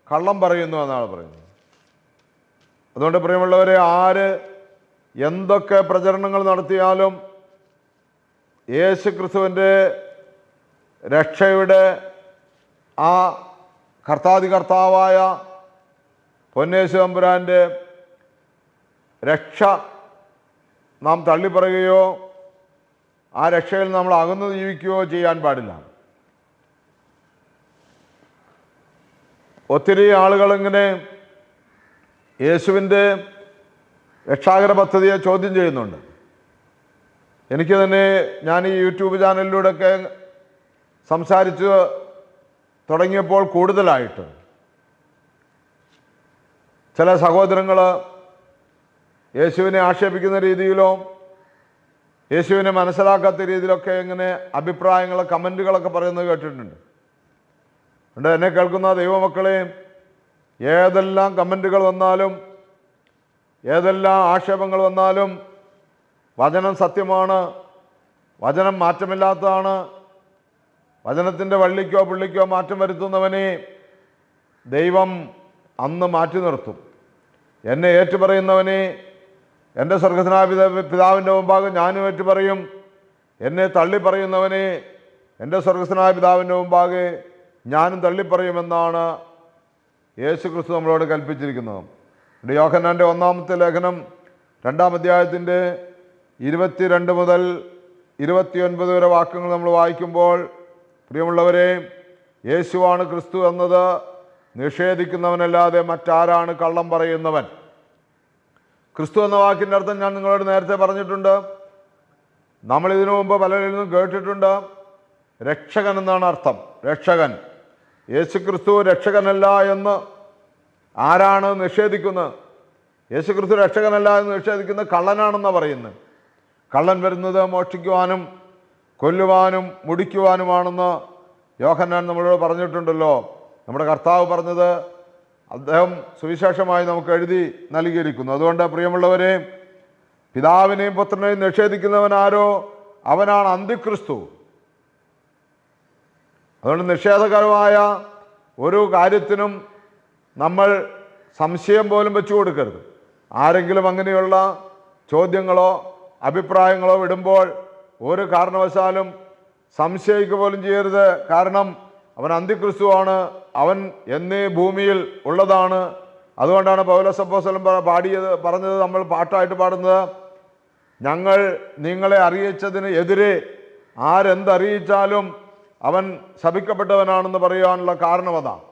Speaker 1: കള്ളം പറയുന്നു എന്നാണ് പറയുന്നത്. അതുകൊണ്ട് പ്രിയമുള്ളവരെ, ആര് എന്തൊക്കെ പ്രചരണങ്ങൾ നടത്തിയാലും യേശു ക്രിസ്തുവിൻ്റെ രക്ഷയുടെ ആ കർത്താവായ പൊന്നേശു തമ്പുരാൻ്റെ രക്ഷ നാം തള്ളിപ്പറയുകയോ ആ രക്ഷയിൽ നമ്മൾ അകന്നു ജീവിക്കുകയോ ചെയ്യാൻ പാടില്ല. ഒത്തിരി ആളുകളിങ്ങനെ യേശുവിൻ്റെ രക്ഷാകര പദ്ധതിയെ ചോദ്യം ചെയ്യുന്നുണ്ട്. എനിക്ക് തന്നെ ഞാൻ ഈ യൂട്യൂബ് ചാനലിലൂടെയൊക്കെ സംസാരിച്ച് തുടങ്ങിയപ്പോൾ കൂടുതലായിട്ട് ചില സഹോദരങ്ങൾ യേശുവിനെ ആക്ഷേപിക്കുന്ന രീതിയിലോ യേശുവിനെ മനസ്സിലാക്കാത്ത രീതിയിലൊക്കെ ഇങ്ങനെ അഭിപ്രായങ്ങൾ, കമൻറ്റുകളൊക്കെ പറയുന്നത് കേട്ടിട്ടുണ്ട്. അതുകൊണ്ട് എന്നെ കേൾക്കുന്ന ദൈവമക്കളെ, ഏതെല്ലാം കമൻറ്റുകൾ വന്നാലും ഏതെല്ലാം ആക്ഷേപങ്ങൾ വന്നാലും വചനം സത്യമാണ്, വചനം മാറ്റമില്ലാത്തതാണ്. വചനത്തിൻ്റെ വള്ളിക്കോ പുള്ളിക്കോ മാറ്റം വരുത്തുന്നവനെ ദൈവം അന്ന് മാറ്റി നിർത്തും. എന്നെ ഏറ്റുപറയുന്നവനെ എൻ്റെ സ്വർഗ്ഗസ്ഥനായ പിതാവിൻ്റെ മുമ്പാകെ ഞാനും ഏറ്റുപറയും. എന്നെ തള്ളിപ്പറയുന്നവനെ എൻ്റെ സ്വർഗ്ഗസ്ഥനായ പിതാവിൻ്റെ മുമ്പാകെ ഞാനും തള്ളിപ്പറയുമെന്നാണ് യേശു ക്രിസ്തു നമ്മളോട് കൽപ്പിച്ചിരിക്കുന്നത്. യോഹന്നാൻ്റെ 1-ാമത്തെ ലേഖനം 2-ാം അധ്യായത്തിൻ്റെ 22 മുതൽ 29 വരെ വാക്യങ്ങൾ നമ്മൾ വായിക്കുമ്പോൾ, പ്രിയമുള്ളവരെ, യേശുവാണ് ക്രിസ്തു എന്നത് നിഷേധിക്കുന്നവനല്ലാതെ മറ്റാരാണ് കള്ളം പറയുന്നവൻ? ക്രിസ്തു എന്ന വാക്കിൻ്റെ അർത്ഥം ഞാൻ നിങ്ങളോട് നേരത്തെ പറഞ്ഞിട്ടുണ്ട്. നമ്മൾ ഇതിനു മുമ്പ് പലരിൽ നിന്നും കേട്ടിട്ടുണ്ട്. രക്ഷകൻ എന്നാണ് അർത്ഥം. രക്ഷകൻ. യേശു ക്രിസ്തു രക്ഷകനല്ല എന്ന് ആരാണ് നിഷേധിക്കുന്നത്? യേശു ക്രിസ്തു രക്ഷകനല്ല എന്ന് നിഷേധിക്കുന്നത് കള്ളനാണെന്നാണ് പറയുന്നത്. കള്ളൻ വരുന്നത് മോഷ്ടിക്കുവാനും കൊല്ലുവാനും മുടിക്കുവാനുമാണെന്ന് യോഹന്നാൻ നമ്മളോട് പറഞ്ഞിട്ടുണ്ടല്ലോ. നമ്മുടെ കർത്താവ് പറഞ്ഞത് അദ്ദേഹം സുവിശേഷമായി നമുക്ക് എഴുതി നൽകിയിരിക്കുന്നു. അതുകൊണ്ട് പ്രിയമുള്ളവരെ, പിതാവിനെയും പുത്രനെയും നിഷേധിക്കുന്നവൻ ആരോ അവനാണ് അന്തിക്രിസ്തു. അതുകൊണ്ട് നിഷേധകരമായ ഒരു കാര്യത്തിനും നമ്മൾ സംശയം പോലും വെച്ചു കൊടുക്കരുത്. ആരെങ്കിലും അങ്ങനെയുള്ള ചോദ്യങ്ങളോ അഭിപ്രായങ്ങളോ വിടുമ്പോൾ ഒരു കാരണവശാലും സംശയിക്കുക പോലും ചെയ്യരുത്. കാരണം അവൻ അന്തിക്രിസ്തുവാണ്, അവൻ എന്നേ ഭൂമിയിൽ ഉള്ളതാണ്. അതുകൊണ്ടാണ് പൗലോസ് അപ്പോസ്തലൻ പറഞ്ഞത്, നമ്മൾ പാട്ടായിട്ട് പാടുന്നത്, ഞങ്ങൾ നിങ്ങളെ അറിയിച്ചതിന് എതിരെ ആരെന്തറിയിച്ചാലും അവൻ ശപിക്കപ്പെട്ടവനാണെന്ന് പറയാനുള്ള കാരണം അതാണ്.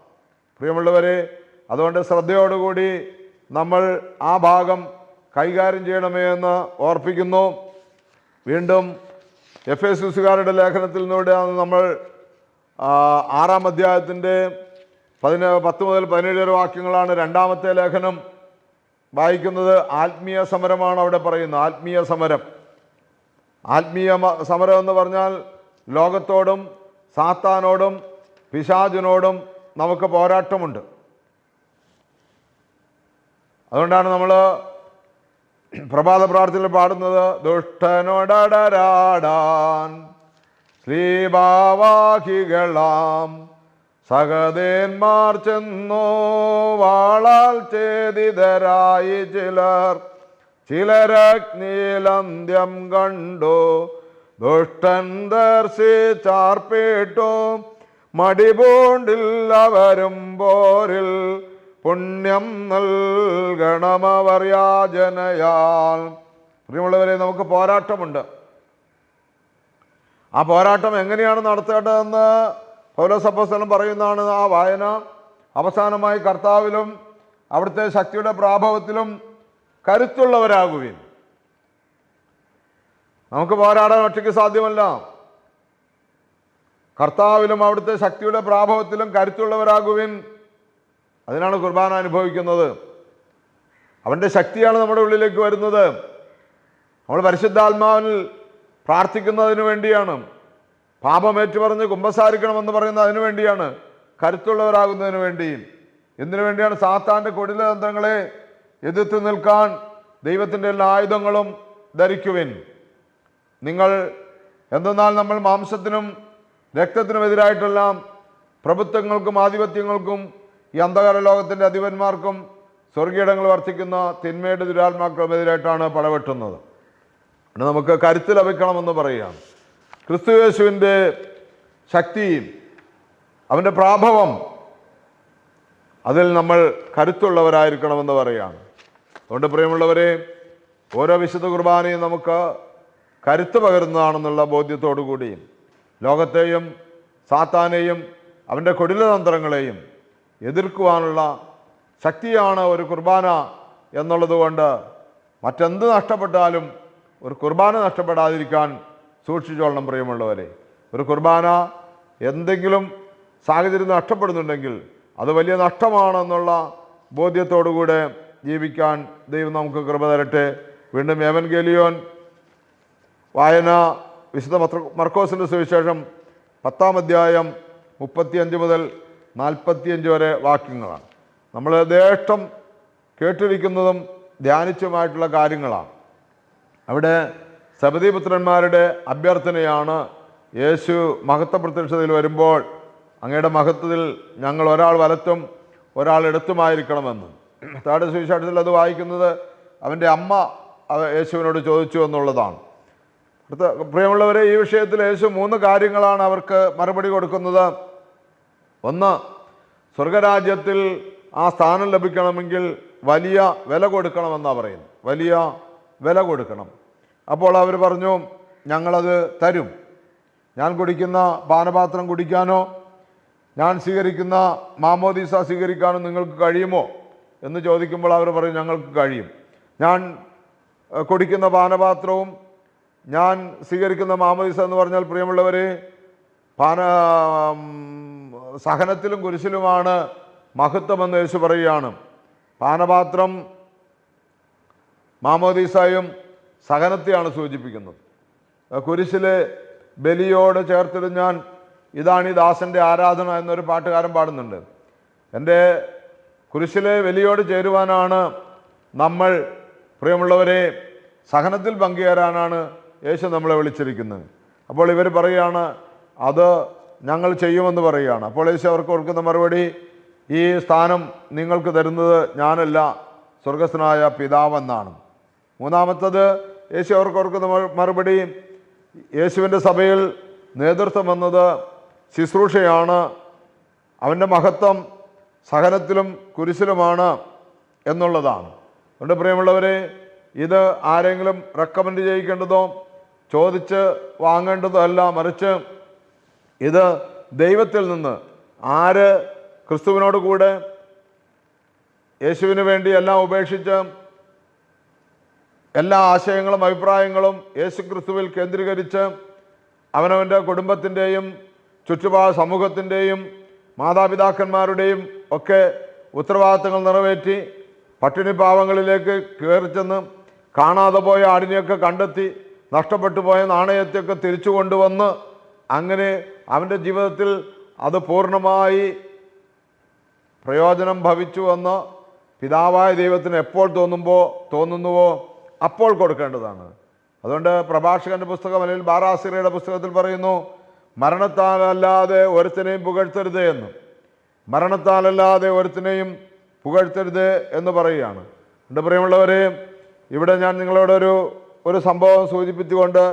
Speaker 1: പ്രിയമുള്ളവരെ, അതുകൊണ്ട് ശ്രദ്ധയോടുകൂടി നമ്മൾ ആ ഭാഗം കൈകാര്യം ചെയ്യണമേ എന്ന് ഓർപ്പിക്കുന്നു. വീണ്ടും എഫേസ്യസുകാരുടെ ലേഖനത്തിൽ നിന്നൂടെയാണ് നമ്മൾ 6-ാം അധ്യായത്തിൻ്റെ 10 മുതൽ 17 വരെ വാക്യങ്ങളാണ് 2-ാമത്തെ ലേഖനം വായിക്കുന്നത്. ആത്മീയ സമരമാണ് അവിടെ പറയുന്നത്. ആത്മീയ സമരം. ആത്മീയ സമരം എന്ന് പറഞ്ഞാൽ ലോകത്തോടും സാത്താനോടും പിശാചിനോടും നമുക്ക് പോരാട്ടമുണ്ട്. അതുകൊണ്ടാണ് നമ്മൾ പ്രഭാത പ്രാർത്ഥനയിൽ പാടുന്നത്, ദുഷ്ടനോടടരാടാൻ ശ്രീഭാവാഹികളാം സഹദേന്മാർ ചെന്നോ വാളാൽ ഛേദിതരായി ചിലരഗ്നിയിലന്ത്യം കണ്ടു ദുഷ്ടൻ ദർശിച്ചാർപ്പിട്ടു മടിപൂണ്ടില്ലവരും പോരിൽ പുണ്യം നൽകണമവർ യാചനയാൽ. പ്രിയമുള്ളവരെ, നമുക്ക് പോരാട്ടമുണ്ട്. ആ പോരാട്ടം എങ്ങനെയാണ് നടത്തേണ്ടതെന്ന് പൗലോസ് അപ്പോസ്തലൻ പറയുന്നതാണ് ആ വായന. അവസാനമായി കർത്താവിലും അവിടുത്തെ ശക്തിയുടെ പ്രാഭവത്തിലും കരുത്തുള്ളവരാകുവിൻ. നമുക്ക് പോരാടാൻ ഒറ്റയ്ക്ക് സാധ്യമല്ല. കർത്താവിലും അവിടുത്തെ ശക്തിയുടെ പ്രാഭവത്തിലും കരുത്തുള്ളവരാകുവിൻ. അതിനാണ് കുർബാന അനുഭവിക്കുന്നത്. അവൻ്റെ ശക്തിയാണ് നമ്മുടെ ഉള്ളിലേക്ക് വരുന്നത്. നമ്മൾ പരിശുദ്ധാത്മാവിൽ പ്രാർത്ഥിക്കുന്നതിന് വേണ്ടിയാണ്. പാപമേറ്റു പറഞ്ഞ് കുമ്പസാരിക്കണമെന്ന് പറയുന്നത് അതിനു വേണ്ടിയാണ്. കരുത്തുള്ളവരാകുന്നതിന് വേണ്ടി. എന്തിനു വേണ്ടിയാണ്? സാത്താൻ്റെ കൊടിലതന്ത്രങ്ങളെ എതിർത്ത് നിൽക്കാൻ ദൈവത്തിൻ്റെ എല്ലാ ആയുധങ്ങളും ധരിക്കുവിൻ. എന്തെന്നാൽ നമ്മൾ മാംസത്തിനും രക്തത്തിനുമെതിരായിട്ടല്ല, പ്രഭുത്വങ്ങൾക്കും ആധിപത്യങ്ങൾക്കും ഈ അന്ധകാര ലോകത്തിൻ്റെ അധിപന്മാർക്കും സ്വർഗീയടങ്ങൾ വർത്തിക്കുന്ന തിന്മയുടെ ദുരാത്മാക്കളുമെതിരായിട്ടാണ് പടവെട്ടുന്നത്. നമുക്ക് കരുത്ത് ലഭിക്കണമെന്ന് പറയുകയാണ്. ക്രിസ്തു യേശുവിൻ്റെ ശക്തിയും അവൻ്റെ പ്രാഭവം, അതിൽ നമ്മൾ കരുത്തുള്ളവരായിരിക്കണമെന്ന് പറയുകയാണ്. അതുകൊണ്ട് പ്രിയമുള്ളവരെ, ഓരോ വിശുദ്ധ കുർബാനയും നമുക്ക് കരുത്ത് പകരുന്നതാണെന്നുള്ള ബോധ്യത്തോടു കൂടി ലോകത്തെയും സാത്താനെയും അവൻ്റെ കൊടിലതന്ത്രങ്ങളെയും എതിർക്കുവാനുള്ള ശക്തിയാണ് ഒരു കുർബാന എന്നുള്ളത് കൊണ്ട് മറ്റെന്ത് നഷ്ടപ്പെട്ടാലും ഒരു കുർബാന നഷ്ടപ്പെടാതിരിക്കാൻ സൂക്ഷിച്ചോളണം. പ്രിയമുള്ളവരെ, ഒരു കുർബാന എന്തെങ്കിലും സാഹചര്യം നഷ്ടപ്പെടുന്നുണ്ടെങ്കിൽ അത് വലിയ നഷ്ടമാണെന്നുള്ള ബോധ്യത്തോടുകൂടെ ജീവിക്കാൻ ദൈവം നമുക്ക് കൃപ തരട്ടെ. വീണ്ടും എവൻഗേലിയോൻ വായന, വിശുദ്ധ മർക്കോസിൻ്റെ സുവിശേഷം 10-ാം അധ്യായം 35 മുതൽ 45 വരെ വാക്യങ്ങളാണ്. നമ്മൾ യഥേഷ്ടം കേട്ടിരിക്കുന്നതും ധ്യാനിച്ചുമായിട്ടുള്ള കാര്യങ്ങളാണ്. അവിടെ സബദീപുത്രന്മാരുടെ അഭ്യർത്ഥനയാണ്. യേശു മഹത്വ പ്രത്യക്ഷതയിൽ വരുമ്പോൾ അങ്ങയുടെ മഹത്വത്തിൽ ഞങ്ങൾ ഒരാൾ വലത്തും ഒരാൾ ഇടത്തുമായിരിക്കണമെന്ന്. താഴെ സുവിശേഷത്തിൽ അത് വായിക്കുന്നത് അവൻ്റെ അമ്മ യേശുവിനോട് ചോദിച്ചു എന്നുള്ളതാണ്. പ്രിയമുള്ളവരെ, ഈ വിഷയത്തിൽ യേശു 3 കാര്യങ്ങളാണ് അവർക്ക് മറുപടി കൊടുക്കുന്നത്. ഒന്ന്, സ്വർഗരാജ്യത്തിൽ ആ സ്ഥാനം ലഭിക്കണമെങ്കിൽ വലിയ വില കൊടുക്കണമെന്നാണ് പറയുന്നത്. വലിയ വില കൊടുക്കണം. അപ്പോൾ അവർ പറഞ്ഞു, ഞങ്ങളത് തരും. ഞാൻ കുടിക്കുന്ന പാനപാത്രം കുടിക്കാനോ ഞാൻ സ്വീകരിക്കുന്ന മാമോദീസ സ്വീകരിക്കാനോ നിങ്ങൾക്ക് കഴിയുമോ എന്ന് ചോദിക്കുമ്പോൾ അവർ പറയും, ഞങ്ങൾക്ക് കഴിയും. ഞാൻ കുടിക്കുന്ന പാനപാത്രവും ഞാൻ സ്വീകരിക്കുന്ന മാമോദീസ എന്ന് പറഞ്ഞാൽ, പ്രിയമുള്ളവരെ, സഹനത്തിലും കുരിശിലുമാണ് മഹത്വമെന്ന് യേശു പറയുകയാണ്. പാനപാത്രം മാമോദീസയും സഹനത്തെയാണ് സൂചിപ്പിക്കുന്നത്. കുരിശിലെ ബലിയോട് ചേർത്തിട്ട് ഞാൻ ഇതാണ് ഈ ദാസൻ്റെ ആരാധന എന്നൊരു പാട്ടുകാരൻ പാടുന്നുണ്ട്. എൻ്റെ കുരിശിലെ ബലിയോട് ചേരുവാനാണ് നമ്മൾ, പ്രിയമുള്ളവരെ, സഹനത്തിൽ പങ്കുചേരാനാണ് യേശു നമ്മളെ വിളിച്ചിരിക്കുന്നത്. അപ്പോൾ ഇവർ പറയുകയാണ്, അത് ഞങ്ങൾ ചെയ്യുമെന്ന് പറയുകയാണ്. അപ്പോൾ യേശു അവർക്ക് കൊടുക്കുന്ന മറുപടി, ഈ സ്ഥാനം നിങ്ങൾക്ക് തരുന്നത് ഞാനല്ല, സ്വർഗസ്ഥനായ പിതാവെന്നാണ്. മൂന്നാമത്തത്, യേശു അവർക്ക് കൊടുക്കുന്ന മറുപടി, യേശുവിൻ്റെ സഭയിൽ നേതൃത്വം എന്നത് ശുശ്രൂഷയാണ്. അവൻ്റെ മഹത്വം സഹനത്തിലും കുരിശിലുമാണ് എന്നുള്ളതാണ്. അതുകൊണ്ട് പ്രിയമുള്ളവരെ, ഇത് ആരെങ്കിലും റെക്കമെൻഡ് ചെയ്യിക്കേണ്ടതോ ചോദിച്ച് വാങ്ങേണ്ടതോ അല്ല, മറിച്ച് ഇത് ദൈവത്തിൽ നിന്ന്, ആര് ക്രിസ്തുവിനോട് കൂടെ യേശുവിന് വേണ്ടി എല്ലാം ഉപേക്ഷിച്ച് എല്ലാ ആശയങ്ങളും അഭിപ്രായങ്ങളും യേശു ക്രിസ്തുവിൽ കേന്ദ്രീകരിച്ച് അവനവൻ്റെ കുടുംബത്തിൻ്റെയും ചുറ്റുപാട് സമൂഹത്തിൻ്റെയും മാതാപിതാക്കന്മാരുടെയും ഒക്കെ ഉത്തരവാദിത്തങ്ങൾ നിറവേറ്റി പട്ടിണി പാവങ്ങളിലേക്ക് കയറിച്ചെന്ന് കാണാതെ പോയ ആടിനെയൊക്കെ കണ്ടെത്തി നഷ്ടപ്പെട്ടു പോയ നാണയത്തെയൊക്കെ തിരിച്ചു കൊണ്ടുവന്ന് അങ്ങനെ അവൻ്റെ ജീവിതത്തിൽ അത് പൂർണ്ണമായി പ്രയോജനം ഭവിച്ചു എന്ന് പിതാവായ ദൈവത്തിന് എപ്പോൾ തോന്നുന്നുവോ അപ്പോൾ കൊടുക്കേണ്ടതാണ്. അതുകൊണ്ട് പ്രഭാഷകൻ്റെ പുസ്തകം അല്ലെങ്കിൽ ബാറാസിറയുടെ പുസ്തകത്തിൽ പറയുന്നു, മരണത്താലല്ലാതെ ഒരുത്തിനെയും പുകഴ്ത്തരുത് എന്ന്. മരണത്താലല്ലാതെ ഒരുത്തിനെയും പുകഴ്ത്തരുത് എന്ന് പറയുകയാണ്. എൻ്റെ പ്രിയമുള്ളവരെ, ഇവിടെ ഞാൻ നിങ്ങളോടൊരു സംഭവം സൂചിപ്പിച്ചുകൊണ്ട്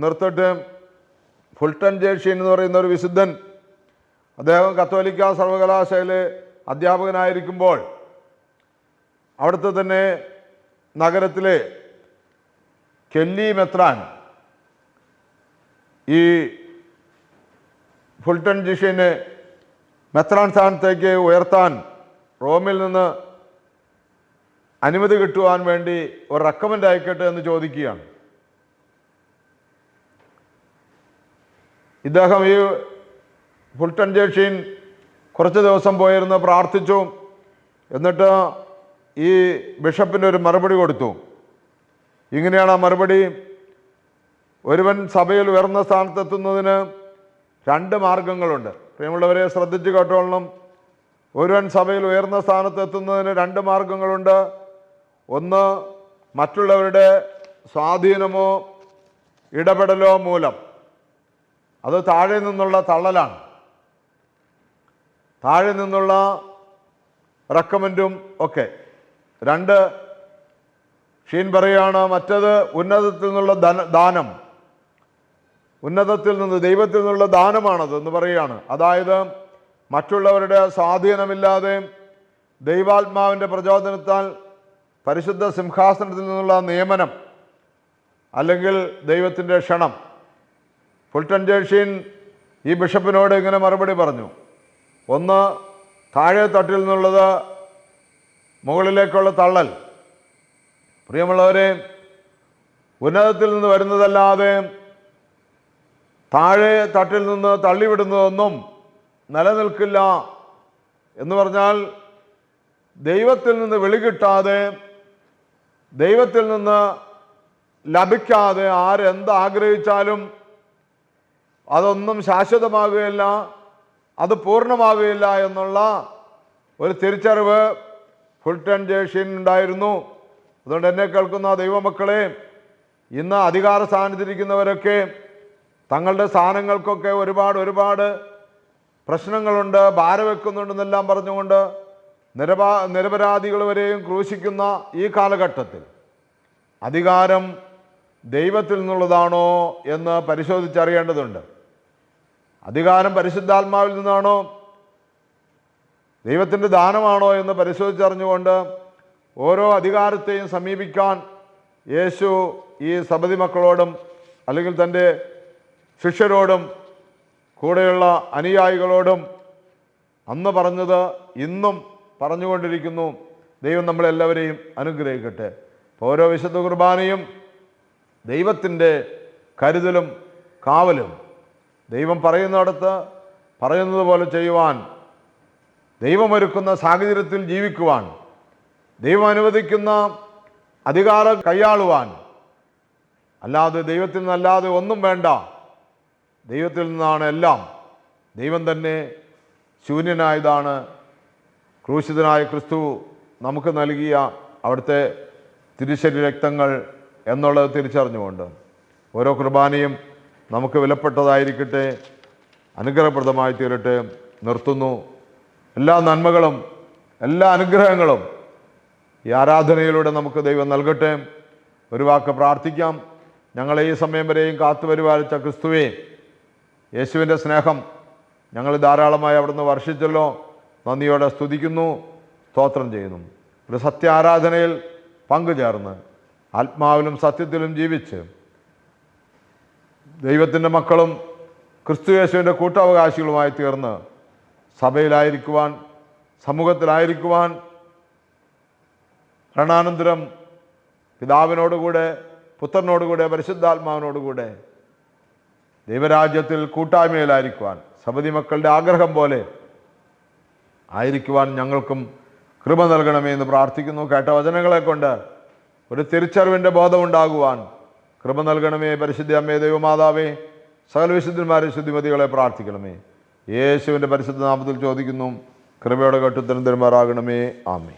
Speaker 1: നിർത്തിട്ട്, ഫുൾട്ടൻ ജേഷീൻ എന്ന് പറയുന്ന ഒരു വിശുദ്ധൻ, അദ്ദേഹം കത്തോലിക്ക സർവകലാശാലയിലെ അധ്യാപകനായിരിക്കുമ്പോൾ അവിടുത്തെ തന്നെ നഗരത്തിലെ കെല്ലി മെത്രാൻ ഈ ഫുൾട്ടൻ ജേഷീനെ മെത്രാൻ സ്ഥാനത്തേക്ക് ഉയർത്താൻ റോമിൽ നിന്ന് അനുമതി കിട്ടുവാൻ വേണ്ടി ഒരു റെക്കമെൻഡ് അയക്കട്ടെ എന്ന് ചോദിക്കുകയാണ്. ഇദ്ദേഹം ഈ ഫുൾട്ടൻ ജേഷീൻ കുറച്ച് ദിവസം പോയിരുന്ന് പ്രാർത്ഥിച്ചു. എന്നിട്ട് ഈ ബിഷപ്പിന് ഒരു മറുപടി കൊടുത്തു. ഇങ്ങനെയാണ് ആ മറുപടി: ഒരുവൻ സഭയിൽ ഉയർന്ന സ്ഥാനത്തെത്തുന്നതിന് 2 മാർഗങ്ങളുണ്ട്. പ്രിയമുള്ളവരെ, ശ്രദ്ധിച്ചു കേട്ടോളണം. ഒരുവൻ സഭയിൽ ഉയർന്ന സ്ഥാനത്തെത്തുന്നതിന് 2 മാർഗങ്ങളുണ്ട്. ഒന്ന്, മറ്റുള്ളവരുടെ സ്വാധീനമോ ഇടപെടലോ മൂലം. അത് താഴെ നിന്നുള്ള തള്ളലാണ്, താഴെ നിന്നുള്ള റെക്കമെൻഡും ഒക്കെ. 2 ഷീൻ പറയുകയാണ്, മറ്റത് ഉന്നതത്തിൽ നിന്നുള്ള ദാനം, ഉന്നതത്തിൽ നിന്ന് ദൈവത്തിൽ നിന്നുള്ള ദാനമാണത് എന്ന് പറയുകയാണ്. അതായത് മറ്റുള്ളവരുടെ സ്വാധീനമില്ലാതെ ദൈവാത്മാവിൻ്റെ പ്രചോദനത്താൽ പരിശുദ്ധ സിംഹാസനത്തിൽ നിന്നുള്ള നിയമനം അല്ലെങ്കിൽ ദൈവത്തിൻ്റെ ക്ഷണം. ഫുൾട്ടൻ ജേഷീൻ ഈ ബിഷപ്പിനോട് ഇങ്ങനെ മറുപടി പറഞ്ഞു: ഒന്ന്, താഴെ തട്ടിൽ നിന്നുള്ളത് മുകളിലേക്കുള്ള തള്ളൽ. പ്രിയമുള്ളവരെ, ഉന്നതത്തിൽ നിന്ന് വരുന്നതല്ലാതെ താഴെ തട്ടിൽ നിന്ന് തള്ളിവിടുന്നതൊന്നും നിലനിൽക്കില്ല എന്ന് പറഞ്ഞാൽ, ദൈവത്തിൽ നിന്ന് വിളികിട്ടാതെ, ദൈവത്തിൽ നിന്ന് ലഭിക്കാതെ ആരെന്താഗ്രഹിച്ചാലും അതൊന്നും ശാശ്വതമാകുകയില്ല, അത് പൂർണ്ണമാകുകയില്ല എന്നുള്ള ഒരു തിരിച്ചറിവ് ഫുൾട്ടൻ ജേഷീൻ ഉണ്ടായിരുന്നു. അതുകൊണ്ട് എന്നെ കേൾക്കുന്ന ദൈവമക്കളെ, ഇന്ന് അധികാര സ്ഥാനത്തിരിക്കുന്നവരൊക്കെ തങ്ങളുടെ സ്ഥാനങ്ങൾക്കൊക്കെ ഒരുപാട് പ്രശ്നങ്ങളുണ്ട്, ഭാരം വെക്കുന്നുണ്ടെന്നെല്ലാം പറഞ്ഞുകൊണ്ട് നിരപരാധികൾ വരെയും ക്രൂശിക്കുന്ന ഈ കാലഘട്ടത്തിൽ അധികാരം ദൈവത്തിൽ നിന്നുള്ളതാണോ എന്ന് പരിശോധിച്ചറിയേണ്ടതുണ്ട്. അധികാരം പരിശുദ്ധാത്മാവിൽ നിന്നാണോ, ദൈവത്തിൻ്റെ ദാനമാണോ എന്ന് പരിശോധിച്ചറിഞ്ഞുകൊണ്ട് ഓരോ അധികാരത്തെയും സമീപിക്കാൻ യേശു ഈ സബദി മക്കളോടും അല്ലെങ്കിൽ തൻ്റെ ശിഷ്യരോടും കൂടെയുള്ള അനുയായികളോടും അന്ന് പറഞ്ഞത് ഇന്നും പറഞ്ഞുകൊണ്ടിരിക്കുന്നു. ദൈവം നമ്മളെല്ലാവരെയും അനുഗ്രഹിക്കട്ടെ. ഓരോ വിശുദ്ധ കുർബാനയും ദൈവത്തിൻ്റെ കരുതലും കാവലും, ദൈവം പറയുന്നിടത്ത് പറയുന്നത് പോലെ ചെയ്യുവാൻ, ദൈവമൊരുക്കുന്ന സാഹചര്യത്തിൽ ജീവിക്കുവാൻ, ദൈവം അനുവദിക്കുന്ന അധികാരം കൈയാളുവാൻ, അല്ലാതെ ദൈവത്തിൽ നിന്നല്ലാതെ ഒന്നും വേണ്ട, ദൈവത്തിൽ നിന്നാണ് എല്ലാം. ദൈവം തന്നെ ശൂന്യനായതാണ് ക്രൂശിതനായ ക്രിസ്തു നമുക്ക് നൽകിയ അവിടുത്തെ തിരുശരീര രക്തങ്ങൾ എന്നുള്ളത് തിരിച്ചറിഞ്ഞുകൊണ്ട് ഓരോ കുർബാനയും നമുക്ക് വിലപ്പെട്ടതായിരിക്കട്ടെ, അനുഗ്രഹപ്രദമായി തീരട്ടെ. നിർത്തുന്നു. എല്ലാ നന്മകളും എല്ലാ അനുഗ്രഹങ്ങളും ഈ ആരാധനയിലൂടെ നമുക്ക് ദൈവം നൽകട്ടെ. ഒരു വാക്ക് പ്രാർത്ഥിക്കാം. ഞങ്ങളെ ഈ സമയം വരെയും കാത്തു പരിപാലിച്ച ക്രിസ്തുവേ, യേശുവിൻ്റെ സ്നേഹം ഞങ്ങൾ ധാരാളമായി അവിടുന്ന് വർഷിച്ചല്ലോ. നന്ദിയോടെ സ്തുതിക്കുന്നു, സ്തോത്രം ചെയ്യുന്നു. ഒരു സത്യാരാധനയിൽ പങ്കുചേർന്ന് ആത്മാവിലും സത്യത്തിലും ജീവിച്ച് ദൈവത്തിൻ്റെ മക്കളും ക്രിസ്തു യേശുവിൻ്റെ കൂട്ടവകാശികളുമായി തീർന്ന് സഭയിലായിരിക്കുവാൻ, സമൂഹത്തിലായിരിക്കുവാൻ, മരണാനന്തരം പിതാവിനോടുകൂടെ പുത്രനോടുകൂടെ പരിശുദ്ധാത്മാവിനോടുകൂടെ ദൈവരാജ്യത്തിൽ കൂട്ടായ്മയിലായിരിക്കുവാൻ, സബദി മക്കളുടെ ആഗ്രഹം പോലെ ആയിരിക്കുവാൻ ഞങ്ങൾക്കും കൃപ നൽകണമേ എന്ന് പ്രാർത്ഥിക്കുന്നു. കേട്ട വചനങ്ങളെ കൊണ്ട് ഒരു തിരിച്ചറിവിൻ്റെ ബോധമുണ്ടാകുവാൻ കൃപ നൽകണമേ. പരിശുദ്ധ അമ്മേ, ദൈവമാതാവേ, സകല വിശുദ്ധന്മാരെ ശുദ്ധിമതികളെ പ്രാർത്ഥിക്കണമേ. യേശുവിൻ്റെ പരിശുദ്ധ നാമത്തിൽ ചോദിക്കുന്നു. കൃപയോടെ കേട്ടുത്തരം തരുമാറാകണമേ. ആമേൻ.